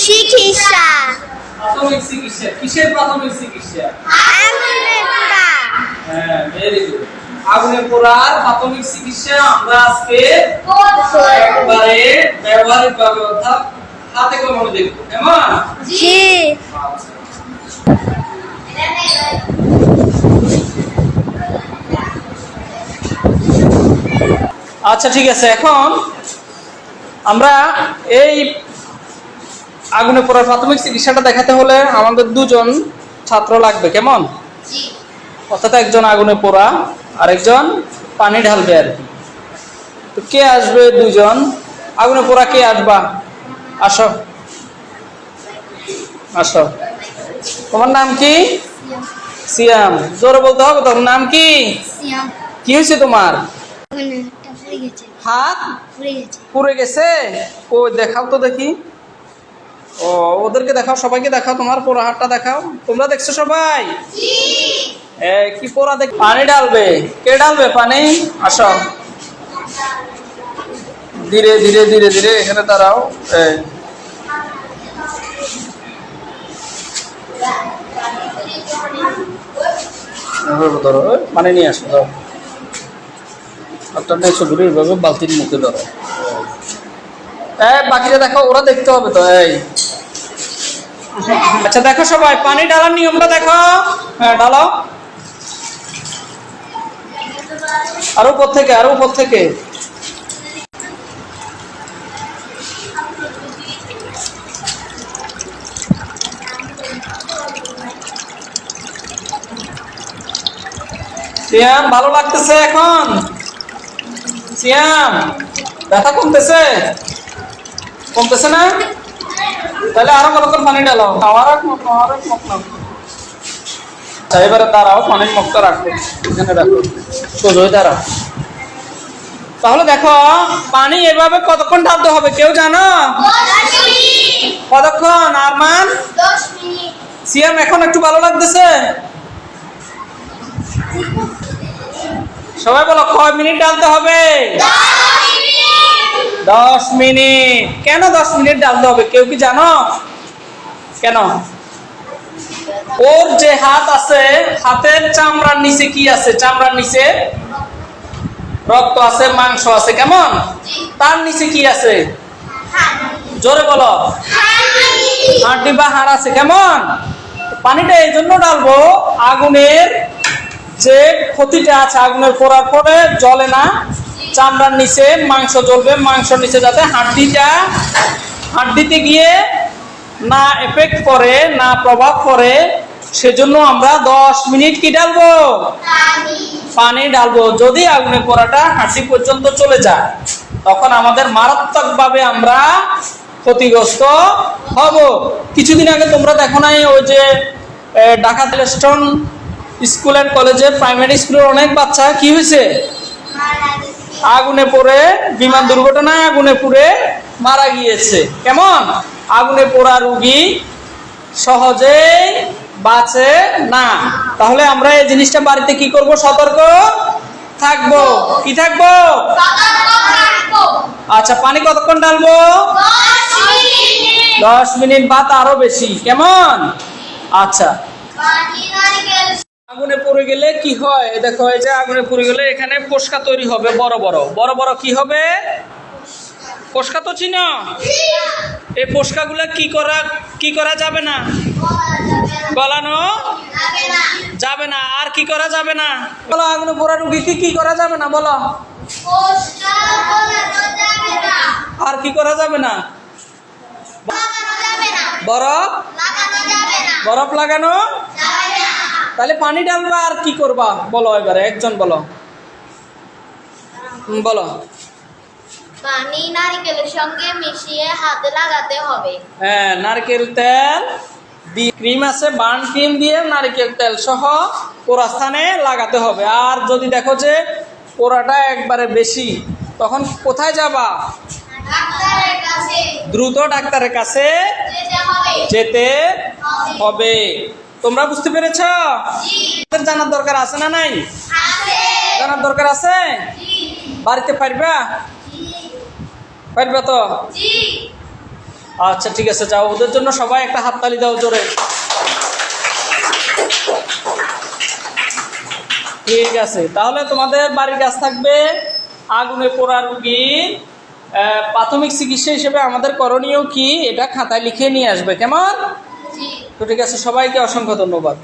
চিকিৎসা। প্রাথমিক চিকিৎসা কিসের প্রাথমিক চিকিৎসা? আগুনে পোড়া। হ্যাঁ, ভেরি গুড। আগুনে পোড়ার প্রাথমিক চিকিৎসা আমরা আজকে একবারে ব্যবহারিকভাবে অর্থাৎ হাতে কলমে দেখব। কেমন? জি। আচ্ছা ঠিক আছে, এখন আমরা এই আগুনে পোড়ার প্রাথমিক চিকিৎসাটা দেখাতে হলে আমাদের দুজন ছাত্র লাগবে। কেমন? অর্থাৎ একজন আগুনে পোড়া আর একজন পানি ঢালবে আর কি। তো কে আসবে? দুজন। আগুনে পোড়া কে আসবা? আসো আসো। তোমার নাম কি? সিয়াম। জোরে বলতে হবে। তোমার নাম কি? কি হয়েছে তোমার? হাত পুড়ে গেছে। ও দেখাও তো দেখি। ও ওদেরকে দেখাও, সবাইকে দেখাও, তোমার পোড়া হাতটা দেখাও। তোমরা দেখছো সবাই? কি পোড়া? দেখ, পানি ডালবে। কে ডালবে পানি? আসো, ধীরে ধীরে ধীরে ধীরে এখানে দাঁড়াও। ধরো, পানি নিয়ে আসো। ধরো আপনার এসে ঘুরে এইভাবে বালতির মুখে ধরো। বাকিটা দেখো, ওরা দেখতে হবে তো। আচ্ছা দেখো সবাই, পানি ঢালার নিয়মটা দেখো। হ্যাঁ ঢালো। আরো উপর থেকে, আরো উপর থেকে। সিয়াম, ভালো লাগতেছে এখন? সিয়াম, ব্যথা কমতেছে? কমতেছে না? তাহলে আরো কতক্ষণ পানি ঢালাও। আচ্ছা এবারে দাঁড়াও, পানির মুখটা রাখো, এখানে রাখো, সোজা দাঁড়াও। তাহলে দেখো, পানি এভাবে কতক্ষণ ঢালতে হবে কেউ জানো? কতক্ষণ? আরমান? 10 মিনিট। সিয়াম, এখন একটু ভালো লাগতেছে? সবাই বলো, কয় মিনিট ঢালতে হবে? 10 মিনিট। কেন 10 মিনিট ঢালতে হবে কেউ কি জানো? কেন? ওর যে হাত আছে, হাতের চামড়ার নিচে কি আছে? চামড়ার নিচে রক্ত আছে, মাংস আছে। কেমন? তার নিচে কি আছে? জোরে বলো। হাড্ডি বা হাড় আছে। কেমন? পানিটা এই জন্য ঢালবো, আগুনের যে ক্ষতিটা আছে, আগুনের পোড়ার পরে জ্বলে না, চামড়ার নিচে মাংস জ্বলবে, মাংসের নিচে যাতে হাড্ডিতে গিয়ে না এফেক্ট করে, না প্রভাব পড়ে, সেজন্য আমরা 10 মিনিট কি ঢালবো? পানি ঢালবো। যদি আগুনে পোড়াটা হাড্ডি পর্যন্ত চলে যায়, তখন আমাদের মারাত্মকভাবে আমরা ক্ষতিগ্রস্ত হব। কিছুদিন আগে তোমরা দেখো নাই, ওই যে ঢাকা স্টেশন স্কুল এন্ড কলেজে, প্রাইমারি স্কুলের অনেক বাচ্চা কি হয়েছে? আগুনে পড়ে, বিমান দুর্ঘটনায় আগুনে পুড়ে মারা গিয়েছে। কেমন? আগুনে পোড়া রোগী সহজেই বাঁচে না। তাহলে আমরা এই জিনিসটা বাড়িতে কি করব? সতর্ক থাকবো। কি থাকবো? আচ্ছা, পানি কতক্ষণ ঢালবো? 10 মিনিট বা আরো বেশি। কেমন? আচ্ছা, আগুনে পড়ে গেলে কি হয়? দেখো, এই যে আগুনে পড়ে গেলে এখানে ফোসকা তৈরি হবে, বড় বড় বড় বড়। কি হবে? ফোসকা তো চিনো? এই ফোসকাগুলো কি করা যাবে না? গলানো যাবে না। আর কি করা যাবে না? বলো, আগুনে পোড়া রোগীকে কি করা যাবে না? বলো। আর কি করা যাবে না? বরফ লাগানো। তাহলে পানি ঢালবা আর কি করবা? বলো এবারে, একজন বলো। বলো। পানি নারকেলের সঙ্গে মিশিয়ে হাতে লাগাতে হবে। হ্যাঁ, নারকেল তেল দিয়ে, ক্রিম আছে, বার্ন ক্রিম দিয়ে নারকেল তেল সহ পোড়া স্থানে লাগাতে হবে। আর যদি দেখো যে পোড়াটা একবারে বেশি, তখন কোথায় যাবা? দ্রুত ডাক্তারের কাছে যেতে হবে। তোমরা বুঝতে পেরেছ? জানার দরকার আছে না নাই? জানার দরকার আছে। বাড়িতে পারবা? পারবা তো? আচ্ছা ঠিক আছে, যাও, ওদের জন্য সবাই একটা হাততালি দাও জোরে। ঠিক আছে, তাহলে তোমাদের বাড়ির কাজ থাকবে আগুনে পোড়া রোগীর প্রাথমিক চিকিৎসা হিসেবে আমাদের করণীয় কি, এটা খাতায় লিখে নিয়ে আসবে, কেমন? তো ঠিক আছে, সবাইকে অসংখ্য ধন্যবাদ।